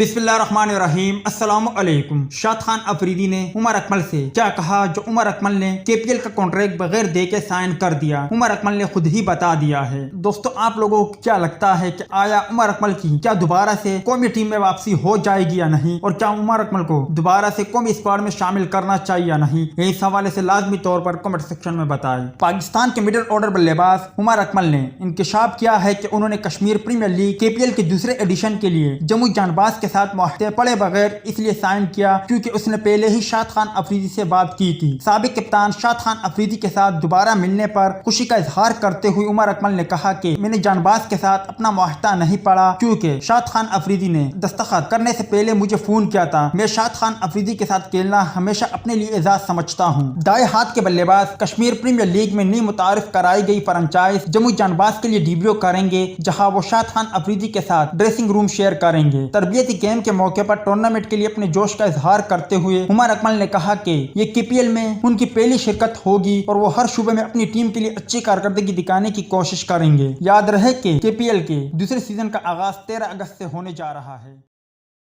बिस्मिल्लाहिर्रहमानिर्रहीम। अस्सलाम वालेकुम। शाद खान अफरीदी ने उमर अकमल से क्या कहा जो उमर अकमल ने केपीएल का कॉन्ट्रैक्ट बगैर दे के साइन कर दिया। उमर अकमल ने खुद ही बता दिया है। दोस्तों, आप लोगों को क्या लगता है कि आया उमर अकमल की क्या दोबारा से कौमी टीम में वापसी हो जाएगी या नहीं, और क्या उमर अकमल को दोबारा से कौमी स्क्वाड में शामिल करना चाहिए या नहीं, इस हवाले से लाजमी तौर पर कमेंट सेक्शन में बताएं। पाकिस्तान के मिडिल ऑर्डर बल्लेबाज उमर अकमल ने इंकशाफ किया है कि उन्होंने कश्मीर प्रीमियर लीग केपीएल के दूसरे एडिशन के लिए जम्मू जानबाज के साथ मुआहदे पड़े बगैर इसलिए साइन किया क्योंकि उसने पहले ही शाद खान अफरीदी से बात की थी। साबिक कप्तान शाद खान अफरीदी के साथ दोबारा मिलने पर खुशी का इजहार करते हुए उमर अकमल ने कहा कि मैंने जानबाज के साथ अपना मुआहदा नहीं पढ़ा क्योंकि शाद खान अफरीदी ने दस्तखत करने से पहले मुझे फोन किया था। मैं शाद खान अफरीदी के साथ खेलना हमेशा अपने लिए एजाज समझता हूँ। दाएं हाथ के बल्लेबाज कश्मीर प्रीमियर लीग में नई मुतारिफ कराई गई फ्रेंचाइज जम्मू जानबाज के लिए डेब्यू करेंगे, जहाँ वो शाद खान अफरीदी के साथ ड्रेसिंग रूम शेयर करेंगे। तरबियती गेम के मौके पर टूर्नामेंट के लिए अपने जोश का इजहार करते हुए उमर अकमल ने कहा कि ये केपीएल में उनकी पहली शिरकत होगी और वो हर शूबे में अपनी टीम के लिए अच्छी कारकर्दगी दिखाने की कोशिश करेंगे। याद रहे कि केपीएल के दूसरे सीजन का आगाज 13 अगस्त से होने जा रहा है।